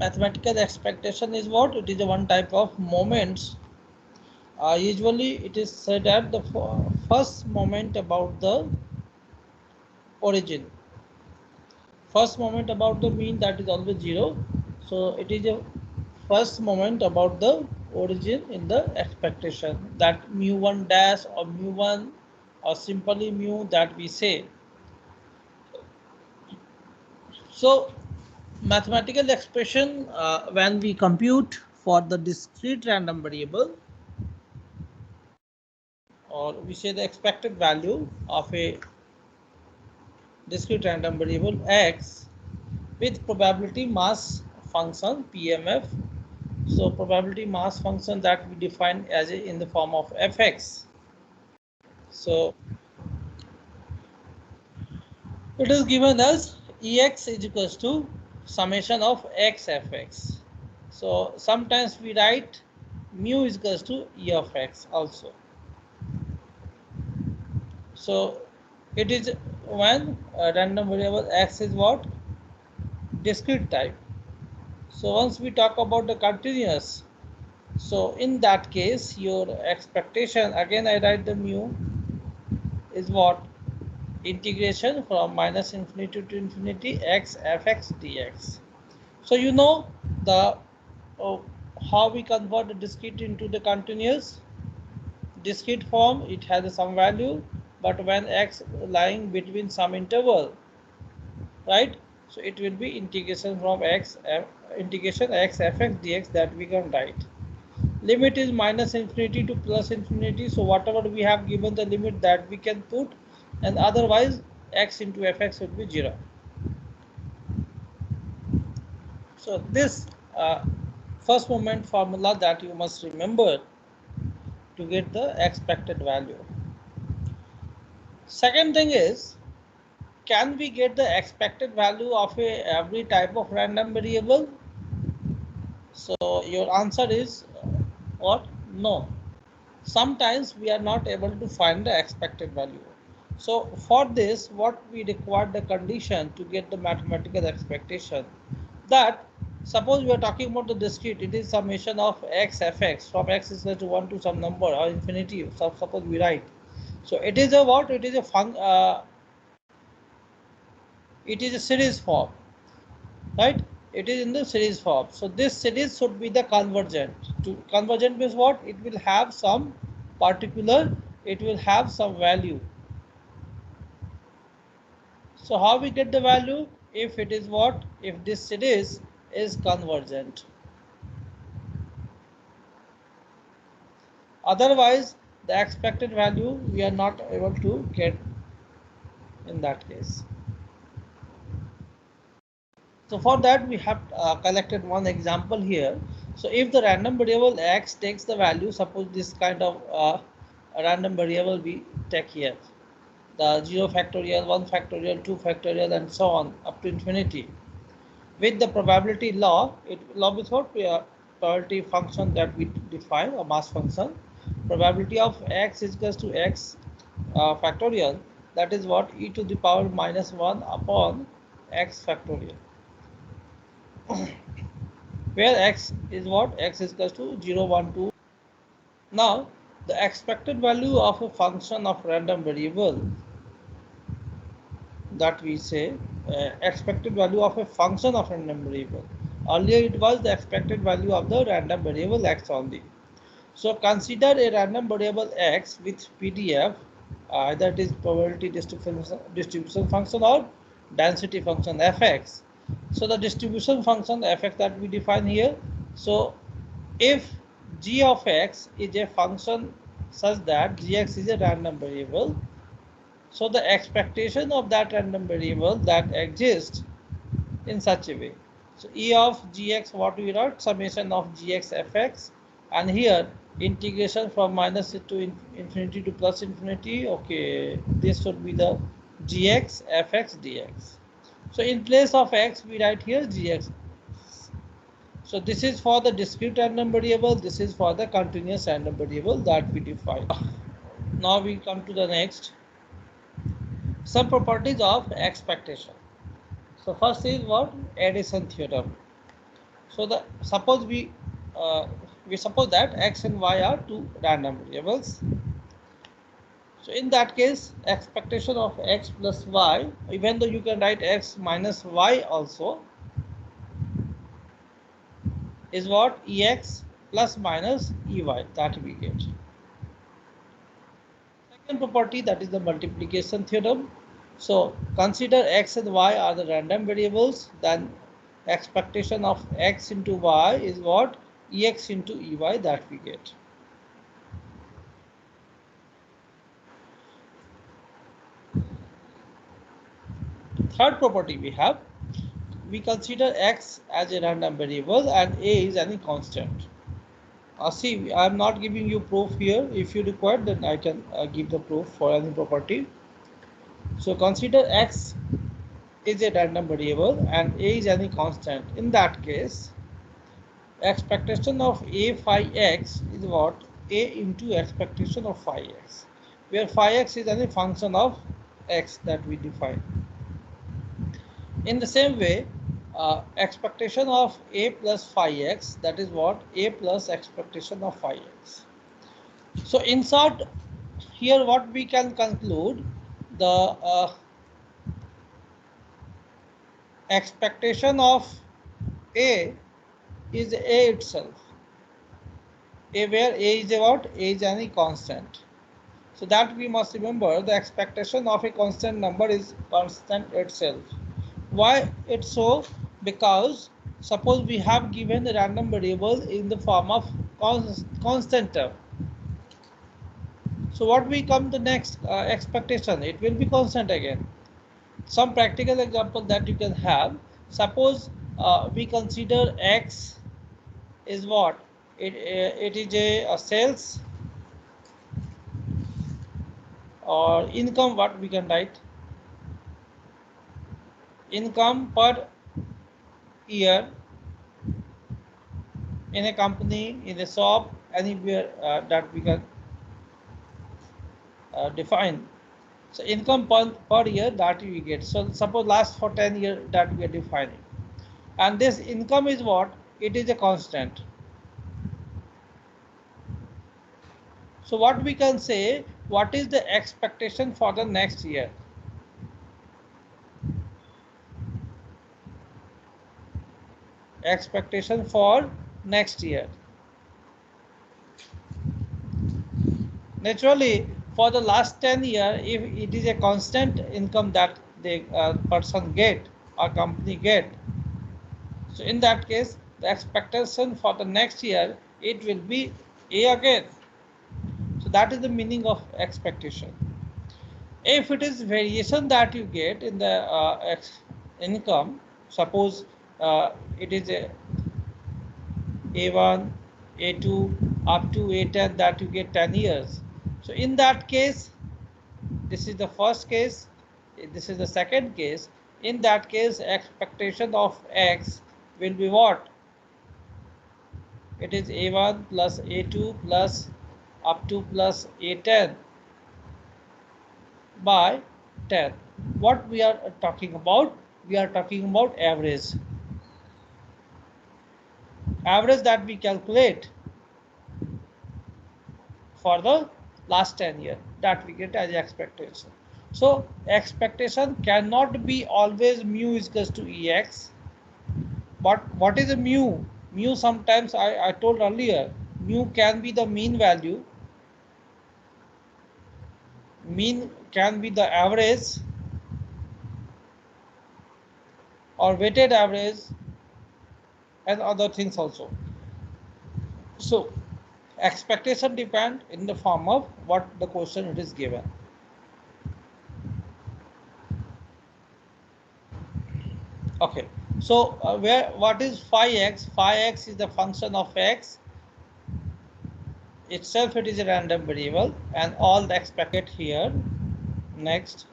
mathematical expectation is what? It is a one type of moments. Usually it is said at the first moment about the origin. First moment about the mean, that is always 0. So it is a first moment about the origin in the expectation, that mu1 dash or mu1 or simply mu that we say. So mathematical expression when we compute for the discrete random variable, or we say the expected value of a discrete random variable x with probability mass function PMF. So probability mass function that we define as in the form of fx. So it is given as ex is equals to summation of x fx. So sometimes we write mu is equals to e of x also. So it is when a random variable x is what? Discrete type. So once we talk about the continuous, so in that case your expectation, again I write the mu is what? Integration from minus infinity to infinity x fx dx. So you know the how we convert the discrete into the continuous. Discrete form, it has some value, but when x lying between some interval, right? So it will be integration from integration x fx dx that we can write. Limit is minus infinity to plus infinity. So whatever we have given the limit that we can put, and otherwise x into fx would be 0. So this first moment formula that you must remember to get the expected value. Second thing is, can we get the expected value of every type of random variable? So your answer is what? No. Sometimes we are not able to find the expected value. So for this, what we require the condition to get the mathematical expectation, that suppose we are talking about the discrete, it is summation of x fx from x is equal to 1 to some number or infinity. So suppose we write. So it is a what? It is a it is a series form, right? It is in the series form. So this series should be the convergent. Convergent means what? It will have some particular, it will have some value. So how we get the value? If it is what? If this series is convergent. Otherwise, the expected value we are not able to get in that case. So for that we have collected one example here. So if the random variable x takes the value, suppose this kind of a random variable we take here, the 0 factorial, 1 factorial, 2 factorial, and so on up to infinity. With the probability law, law is what? Probability function that we define, a mass function. Probability of x is equals to x factorial. That is what? E to the power minus 1 upon x factorial. Where x is what? X is equals to 0, 1, 2. Now, the expected value of a function of random variable, that we say expected value of a function of random variable. Earlier it was the expected value of the random variable x only. So consider a random variable x with PDF, either it is probability distribution function or density function fx. So the distribution function fx that we define here. So if g of x is a function such that gx is a random variable, so the expectation of that random variable that exists in such a way. So E of gx, what we wrote, summation of gx fx, and here integration from minus to infinity to plus infinity. Okay, this should be the gx fx dx. So in place of x we write here gx. So this is for the discrete random variable, this is for the continuous random variable that we define. Now we come to the next. Some properties of expectation. So first is what? Addition theorem. So suppose we suppose that x and y are two random variables. So in that case, expectation of x plus y, even though you can write x minus y also, is what? Ex plus minus ey that we get. Second property, that is the multiplication theorem. So consider x and y are the random variables, then expectation of x into y is what? Ex into ey that we get. Third property we consider x as a random variable and a is any constant. See, I am not giving you proof here. If you require, then I can give the proof for any property. So consider x is a random variable and a is any constant. In that case, expectation of a phi x is what? A into expectation of phi x, where phi x is any function of x that we define. In the same way, expectation of a plus phi x, that is what? A plus expectation of phi x. So in short, here what we can conclude, the expectation of a is a itself, a where a is a what? A is any constant. So that we must remember, the expectation of a constant number is constant itself. Why it's so? Because suppose we have given a random variable in the form of constant term. So what we come the next expectation? It will be constant again. Some practical example that you can have. Suppose we consider x is what? It is a sales or income. What we can write? Income per year in a company, in a shop, anywhere that we can define. So income per year that we get. So suppose last for 10 years that we are defining. And this income is what? It is a constant. So what we can say, what is the expectation for the next year? Expectation for next year. Naturally, for the last 10 years, if it is a constant income that the person get or company get, so in that case, the expectation for the next year, it will be A again. So that is the meaning of expectation. If it is variation that you get in the income, suppose it is a A1, A2 up to A10 that you get 10 years. So in that case, this is the first case, this is the second case. In that case, expectation of x will be what? It is A1 plus A2 plus up to plus A10 by 10. What we are talking about? We are talking about average. Average that we calculate for the last 10 years that we get as expectation. So expectation cannot be always mu is equals to ex. But what is a mu? Mu sometimes I told earlier, mu can be the mean value. Mean can be the average or weighted average and other things also. So expectation depend in the form of what the question it is given. Okay, so what is phi x? Phi x is the function of x itself. It is a random variable and all the expected here. Next,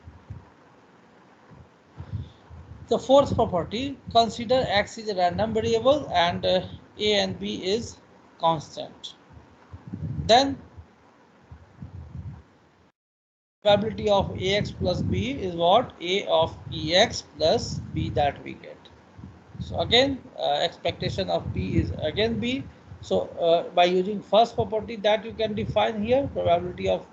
the fourth property, consider x is a random variable and a and b is constant. Then probability of ax plus b is what? A of ex plus b that we get. So again, expectation of B is again B. So by using first property that you can define here, probability of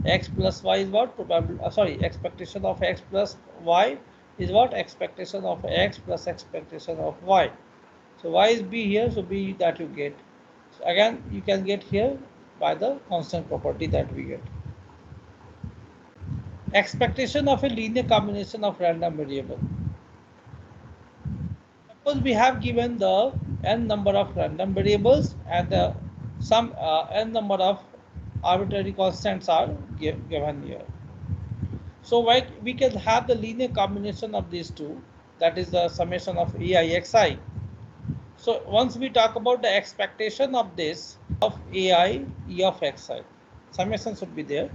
x plus y is what? Probability, sorry, expectation of x plus y is what? Expectation of x plus expectation of y. So y is B here, so B that you get. So again, you can get here by the constant property that we get. Expectation of a linear combination of random variable. Suppose we have given the n number of random variables and some n number of arbitrary constants are given here. So we can have the linear combination of these two, that is the summation of ai xi. So once we talk about the expectation of this of ai e of xi, summation should be there.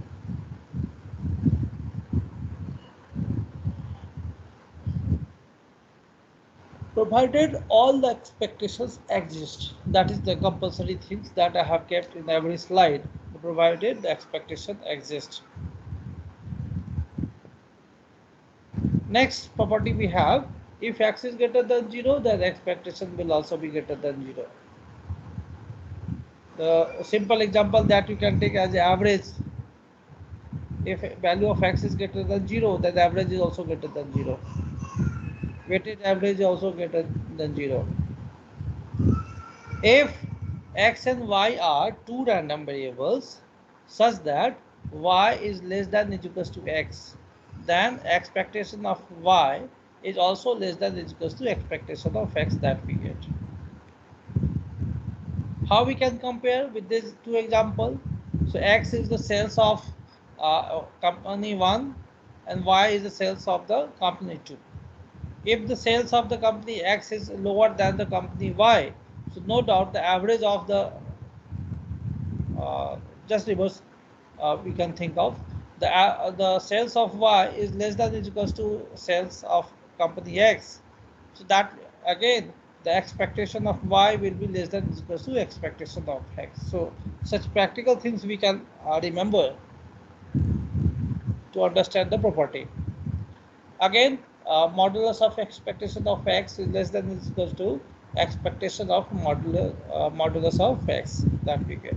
Provided all the expectations exist, that is the compulsory things that I have kept in every slide, provided the expectation exists. Next property we have, if x is greater than 0, then expectation will also be greater than 0. The simple example that you can take as average, if value of x is greater than 0, then the average is also greater than 0. Weighted average is also greater than 0. If x and y are two random variables such that y is less than or equals to x, then expectation of y is also less than or equals to expectation of x that we get. How we can compare with these two examples? So x is the sales of company 1 and y is the sales of the company 2. If the sales of the company X is lower than the company Y, so no doubt the average of the just reverse we can think of the sales of Y is less than or equals to sales of company X. So that again the expectation of Y will be less than or equals to expectation of X. So such practical things we can remember to understand the property. Again, modulus of expectation of x is less than or equal to expectation of modulus of x that we get.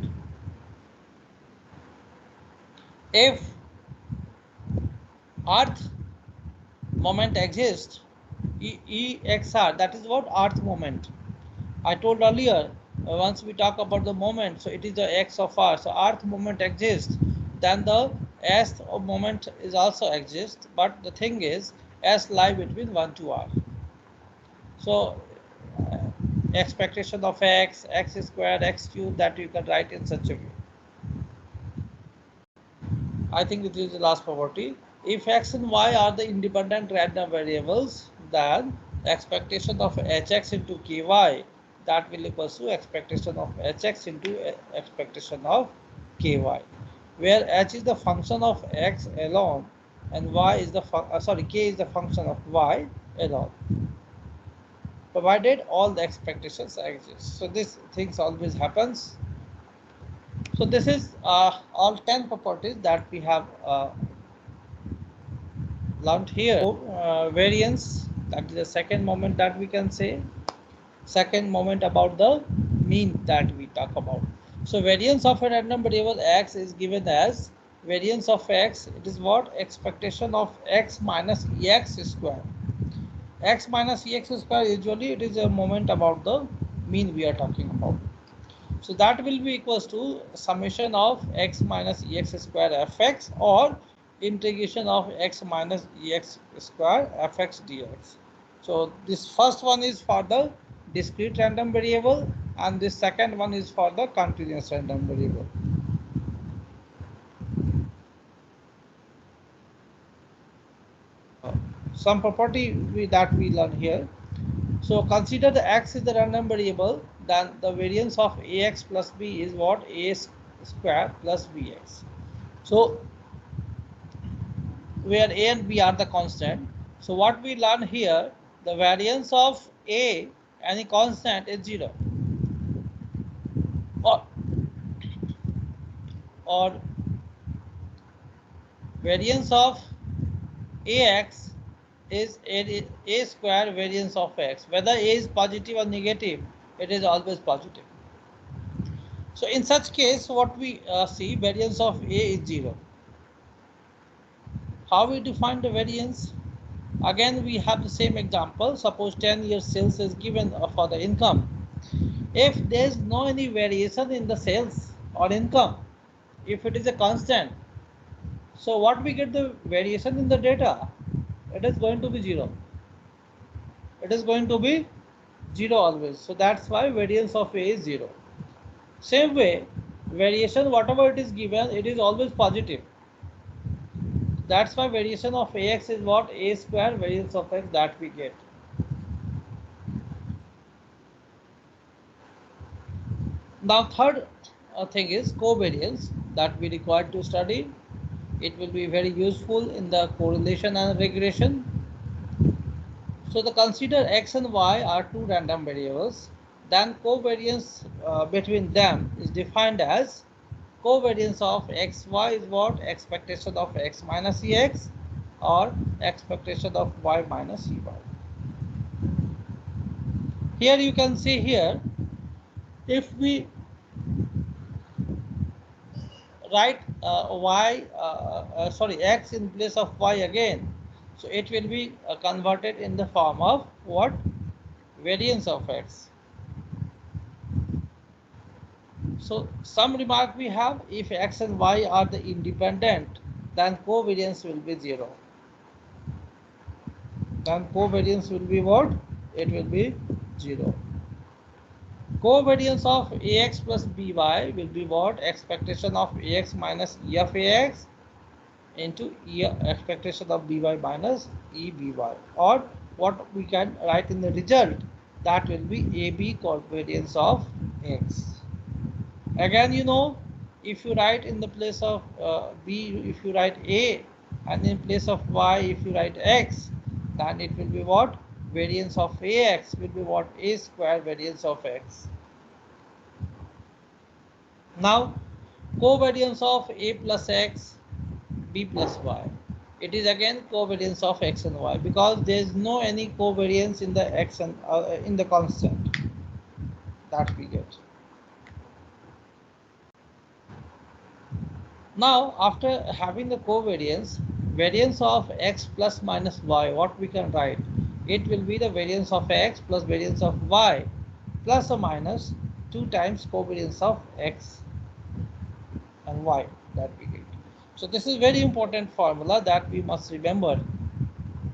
If earth moment exists, EXR, that is what earth moment. I told earlier, once we talk about the moment, so it is the x of r. So earth moment exists, then the s moment is also exists, but the thing is s lie between 1 to r. So expectation of x, x squared, x cubed, that you can write in such a way. I think it is the last property. If x and y are the independent random variables, then expectation of hx into ky, that will equal to expectation of hx into expectation of ky, where h is the function of x alone and y is the k is the function of y alone, provided all the expectations exist. So this things always happens. So this is all 10 properties that we have learned here. So, variance, that is the second moment that we can say. Second moment about the mean that we talk about. So variance of a random variable x is given as variance of x. It is what? Expectation of x minus ex square. X minus ex square, usually it is a moment about the mean we are talking about. So that will be equals to summation of x minus ex square fx or integration of x minus ex square fx dx. So this first one is for the discrete random variable and this second one is for the continuous random variable. Some property that we learn here. So consider the x is the random variable, then the variance of ax plus b is what? A square plus bx. So where a and b are the constant. So what we learn here, the variance of a any constant is 0. Or variance of ax is a square variance of x. Whether a is positive or negative, it is always positive. So in such case, what we see, variance of a is 0. How we define the variance? Again, we have the same example. Suppose 10 years sales is given for the income. If there is no any variation in the sales or income, if it is a constant, so what we get the variation in the data, it is going to be 0. It is going to be 0 always. So that's why variance of a is 0. Same way, variation whatever it is given, it is always positive. That's why variation of ax is what? A square variance of x that we get. Now third thing is covariance that we require to study. It will be very useful in the correlation and regression. So the consider x and y are two random variables. Then covariance between them is defined as covariance of xy is what? Expectation of x minus ex or expectation of y minus ey. Here you can see here, if we write x in place of y again, so it will be converted in the form of what? Variance of x. So some remark we have, if x and y are the independent, then covariance will be 0. Then covariance will be what? It will be 0. Covariance of ax plus by will be what? Expectation of ax minus e of ax into expectation of by minus by, or what we can write in the result, that will be AB covariance of x. Again, you know, if you write in the place of b, if you write a, and in place of y if you write x, then it will be what? Variance of ax will be what? A square variance of x. Now covariance of a plus x, b plus y, it is again covariance of x and y, because there is no any covariance in the x and in the constant that we get. Now after having the covariance, variance of x plus minus y, what we can write? It will be the variance of x plus variance of y plus or minus 2 times covariance of x and y that we get. So this is very important formula that we must remember.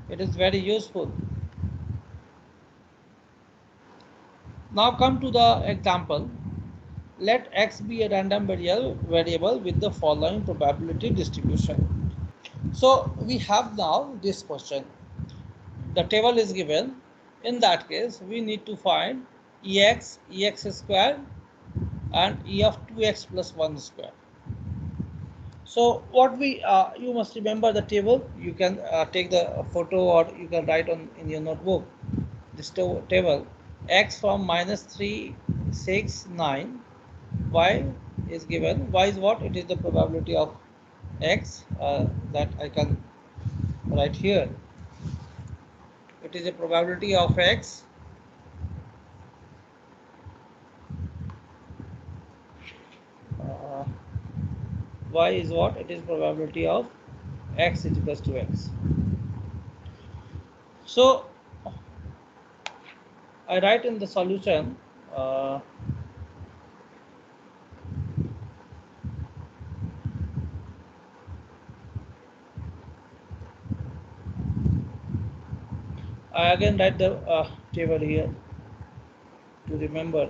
It is very useful. Now come to the example. Let x be a random variable with the following probability distribution. So we have now this question. The table is given. In that case, we need to find ex square and e of 2x plus 1 square. So what we you must remember the table. You can take the photo or you can write on in your notebook this table. X from minus 3, 6, 9. Y is given. Y is what? It is the probability of x that I can write here. It is a probability of x y is what? It is probability of x is equals to x. So I write in the solution I again write the table here to remember.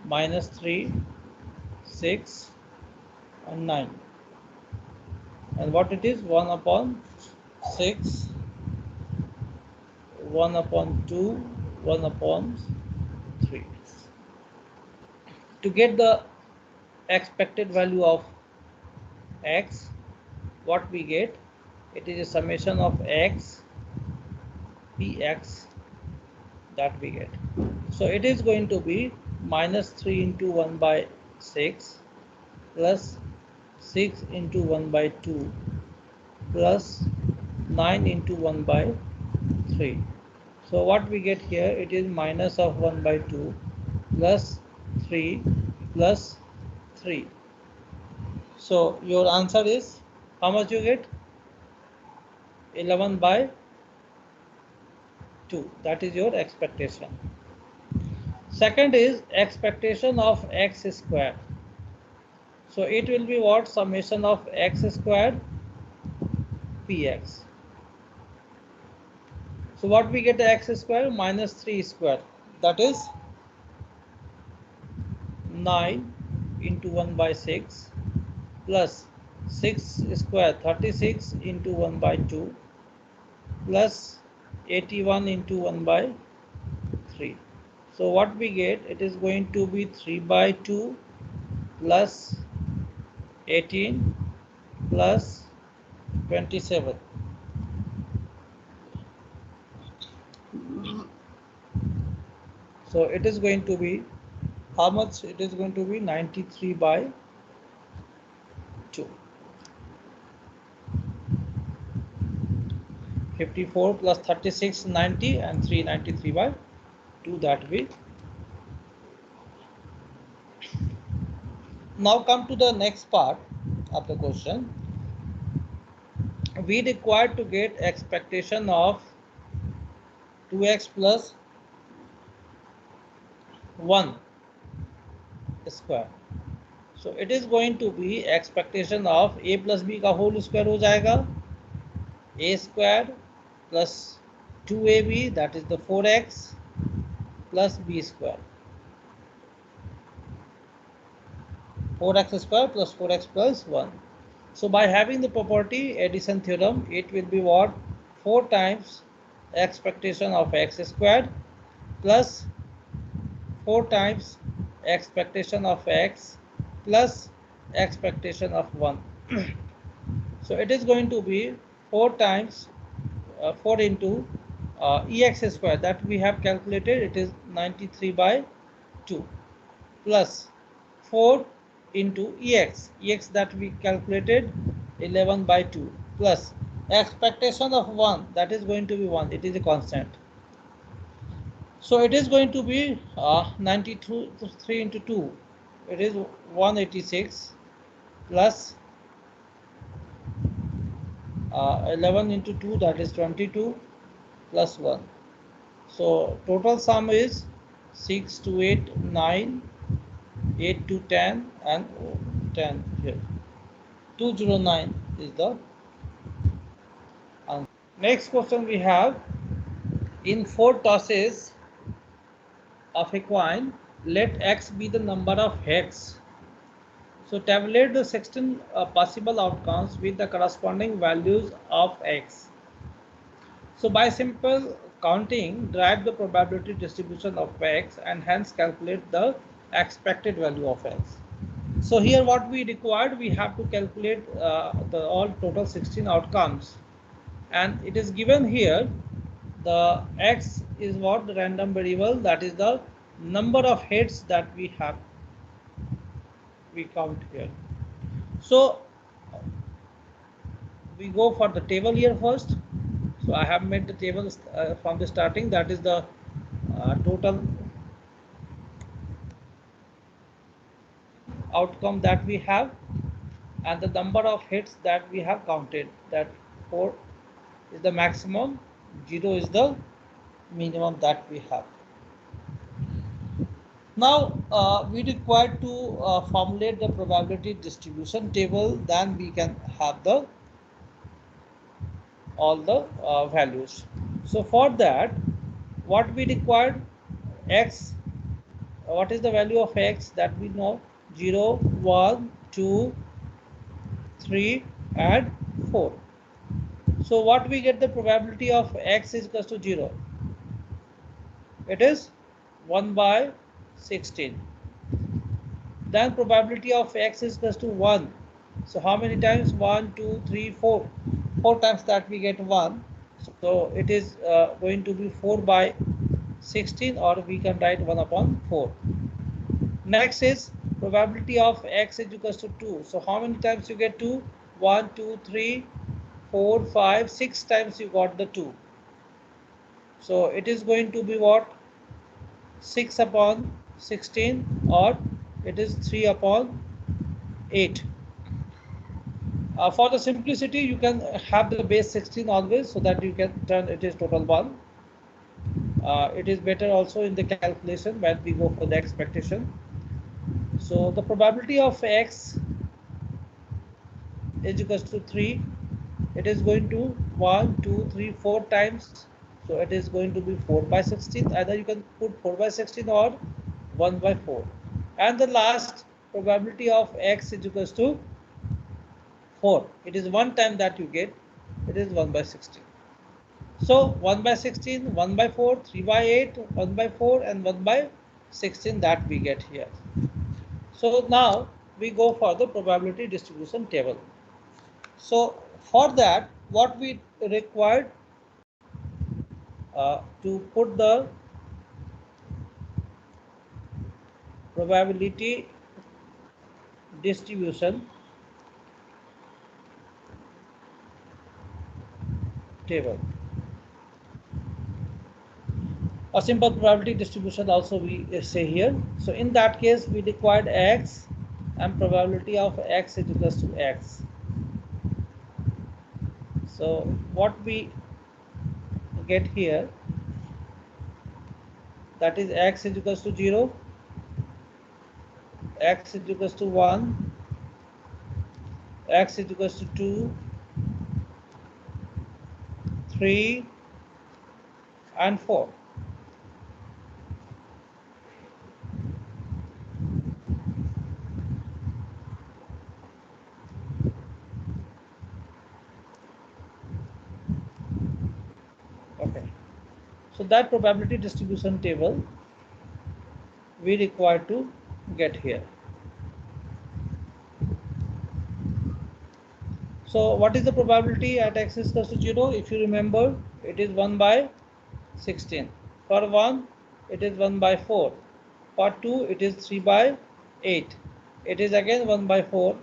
Minus 3, 6 and 9, and what it is? 1 upon 6, 1 upon 2, 1 upon 3. To get the expected value of x, what we get? It is a summation of x px that we get. So it is going to be minus 3 into 1 by 6 plus 6 into 1 by 2 plus 9 into 1 by 3. So what we get here, it is minus of 1 by 2 plus 3 plus 3. So your answer is, how much you get? 11 by 2. That is your expectation. Second is expectation of x squared. So it will be what? Summation of x squared px. So what we get, x square minus 3 square, that is 9 into 1 by 6 plus 6 square 36 into 1 by 2 plus 81 into 1 by 3. So what we get, it is going to be 3 by 2 plus 18 plus 27. So it is going to be, how much? It is going to be 93 by 2. 54 plus 36, 90, and 393 by 2, that way. Now come to the next part of the question. We required to get expectation of 2x plus 1 square. So it is going to be expectation of a plus b का whole square हो जाएगा, a square plus 2ab, that is the 4x plus b square, 4x square plus 4x plus 1. So by having the property addition theorem, it will be what? 4 times expectation of x squared plus 4 times expectation of x plus expectation of 1. So it is going to be 4 times 4 into ex square that we have calculated, it is 93 by 2 plus 4 into ex that we calculated 11 by 2 plus expectation of 1, that is going to be 1, it is a constant. So it is going to be 93 into 2, it is 186 plus 11 into 2, that is 22 plus 1. So total sum is 6 to 8, 9, 8 to 10, and 10 here. 209 is the answer. Next question we have, in 4 tosses of a coin, let x be the number of heads. So tabulate the 16 possible outcomes with the corresponding values of x. So by simple counting, derive the probability distribution of x and hence calculate the expected value of x. So here what we required, we have to calculate the all total 16 outcomes, and it is given here the x is what? The random variable, that is the number of heads that we have, we count here. So we go for the table here first. So I have made the table from the starting, that is the total outcome that we have and the number of hits that we have counted, that 4 is the maximum, 0 is the minimum that we have. Now we require to formulate the probability distribution table, then we can have the all the values. So for that, what we required, x, what is the value of x that we know? 0, 1, 2, 3, and 4. So what we get, the probability of x is equal to 0, it is 1 by 16. Then probability of x is equal to 1. So how many times? 1, 2, 3, 4. 4 times that we get 1. So it is going to be 4 by 16, or we can write 1 upon 4. Next is probability of x is equal to 2. So how many times you get 2? 1, 2, 3, 4, 5, 6 times you got the 2. So it is going to be what? 6 upon 16, or it is 3 upon 8. For the simplicity, you can have the base 16 always, so that you can turn it is total 1. It is better also in the calculation when we go for the expectation. So the probability of x is equals to 3. It is going to 1, 2, 3, 4 times. So it is going to be 4 by 16. Either you can put 4 by 16 or 1 by 4. And the last probability of x is equals to 4. It is one time that you get. It is 1 by 16. So 1 by 16, 1 by 4, 3 by 8, 1 by 4, and 1 by 16 that we get here. So now we go for the probability distribution table. So for that, what we required to put the probability distribution table. A simple probability distribution also we say here. So in that case, we required x, and probability of x is equals to x. So what we get here, that is x is equals to 0, x is equals to 1, x is equals to 2, 3, and 4. Okay. So that probability distribution table we require to get here. So what is the probability at x is equals to 0? If you remember, it is 1 by 16. For 1, it is 1 by 4. For 2, it is 3 by 8. It is again 1 by 4,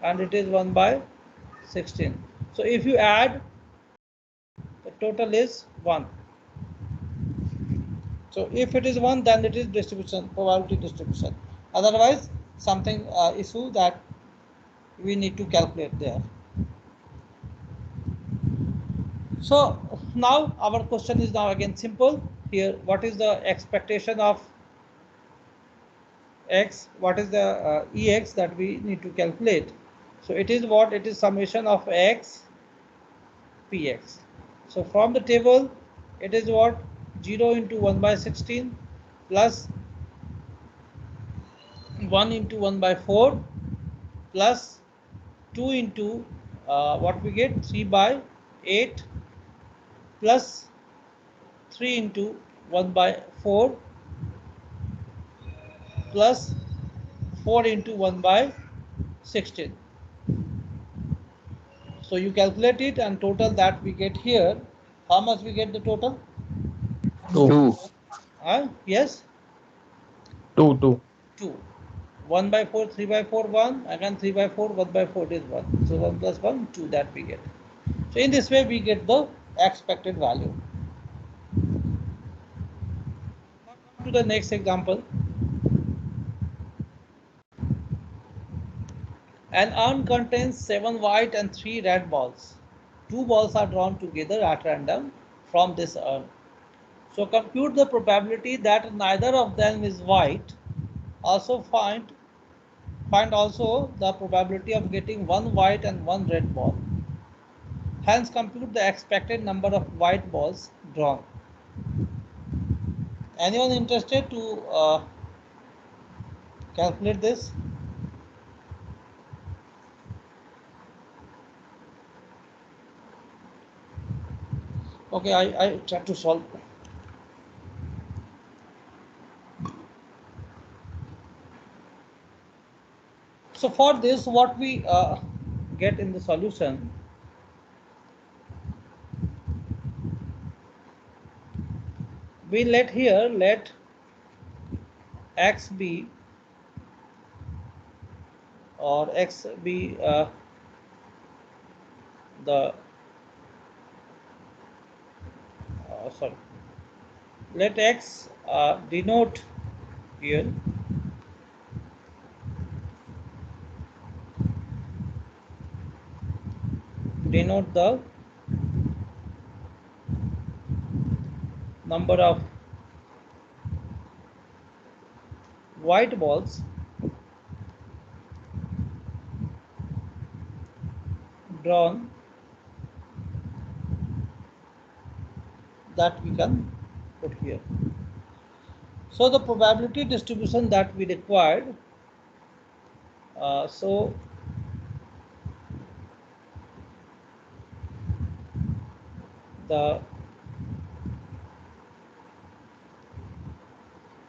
and it is 1 by 16. So if you add, the total is 1. So if it is 1, then it is distribution, probability distribution. Otherwise, something issue that we need to calculate there. So now our question is now again simple. Here, what is the expectation of x? What is the ex that we need to calculate? So it is what? It is summation of x px. So from the table, it is what? 0 into 1 by 16 plus 1 into 1 by 4 plus 2 into what we get? 3 by 8 plus 3 into 1 by 4 plus 4 into 1 by 16. So you calculate it, and total that we get here. How much we get the total? 2. Yes? 2, 2. 2. 1 by 4, 3 by 4, 1. Again 3 by 4, 1 by 4 is 1. So 1 plus 1, 2 that we get. So in this way we get the expected value. Now come to the next example. An urn contains 7 white and 3 red balls. 2 balls are drawn together at random from this urn. So compute the probability that neither of them is white. Also find also the probability of getting 1 white and 1 red ball. Hence compute the expected number of white balls drawn. Anyone interested to calculate this? Okay, I try to solve. So for this, what we get in the solution, we let x be, or x be the sorry, let X denote here denote the number of white balls drawn that we can put here. So the probability distribution that we required, so the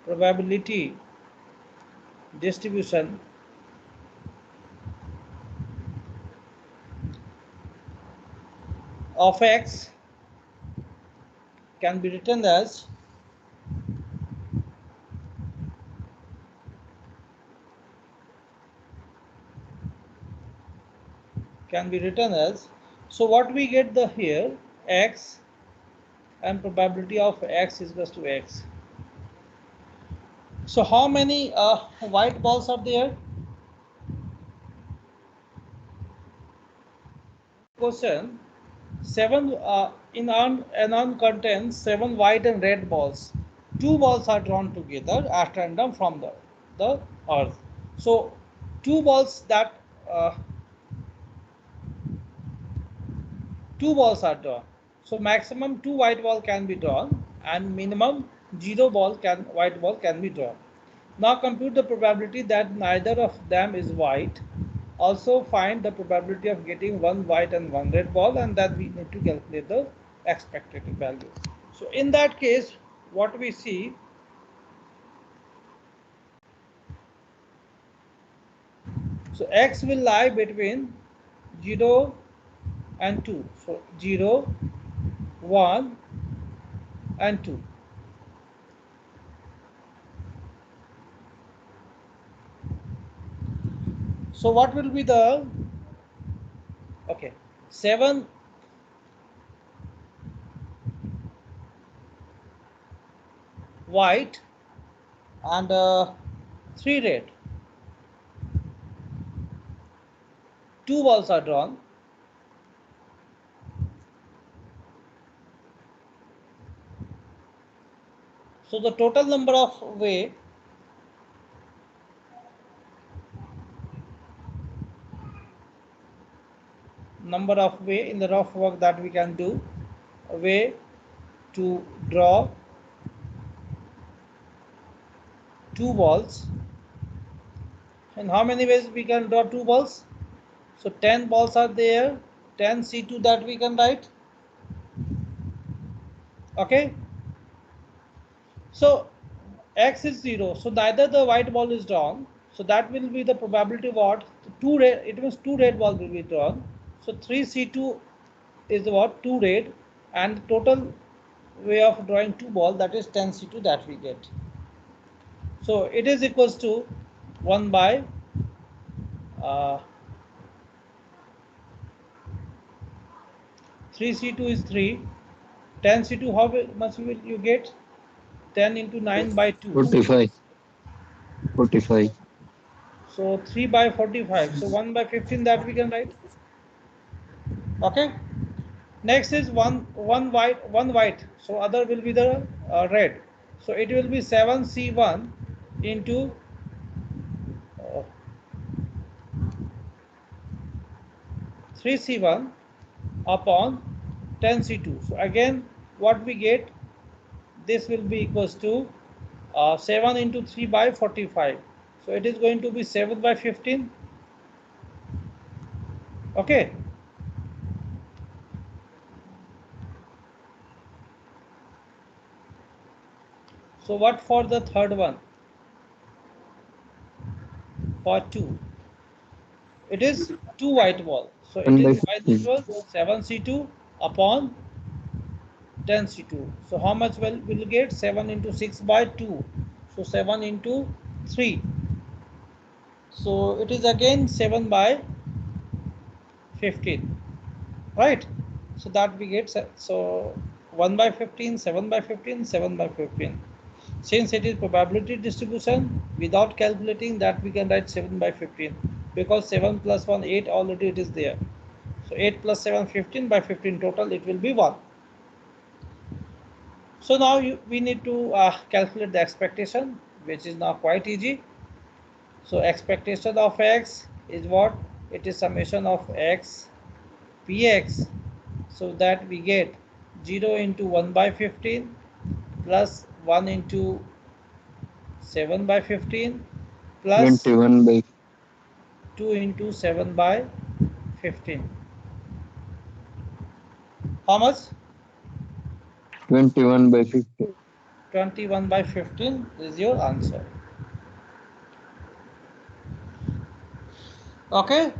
probability distribution of X can be written as so what we get the here X and probability of X is equals to X. So how many white balls are there? Question: 7 in an contains 7 white and red balls. 2 balls are drawn together at random from the earth. So 2 balls that 2 balls are drawn. So maximum 2 white ball can be drawn and minimum 0 white ball can be drawn. Now compute the probability that neither of them is white. Also find the probability of getting 1 white and 1 red ball, and that we need to calculate the expected value. So in that case, what we see, so X will lie between 0 and 2. So 0, 1 and 2. So what will be the 7 white and 3 red. 2 balls are drawn. So the total number of way in the rough work that we can do, a way to draw 2 balls. And how many ways we can draw 2 balls? So 10 balls are there, 10 C2 that we can write. Okay. So X is 0, so neither the white ball is drawn. So that will be the probability what? 2 red, it means 2 red balls will be drawn. So 3 C2 is what? 2 red, and total way of drawing 2 balls, that is 10 C2 that we get. So it is equals to 1 by 3 C2 is 3, 10 C2 how much will you get? 10 into 9 by 2. 45. So 3 by 45. So 1 by 15 that we can write. Okay. Next is one white. So other will be the red. So it will be 7C1 into 3C1 upon 10C2. So again, what we get, this will be equals to 7 into 3 by 45. So it is going to be 7 by 15. Okay. So what for the third one? For 2. It is 2 white ball. So it is equal 7C2 upon 10C2. So how much will get? 7 into 6 by 2. So 7 into 3. So it is again 7 by 15. right? So that we get, so 1 by 15, 7 by 15, 7 by 15. Since it is probability distribution, without calculating that, we can write 7 by 15, because 7 plus 1, 8, already it is there. So 8 plus 7, 15, by 15 total it will be 1. So now we need to calculate the expectation, which is now quite easy. So expectation of x is what? It is summation of x px, so that we get 0 into 1 by 15 plus 1 into 7 by 15 plus 21 by 2 into 7 by 15. How much? 21 by 15. 21 by 15 is your answer. Okay.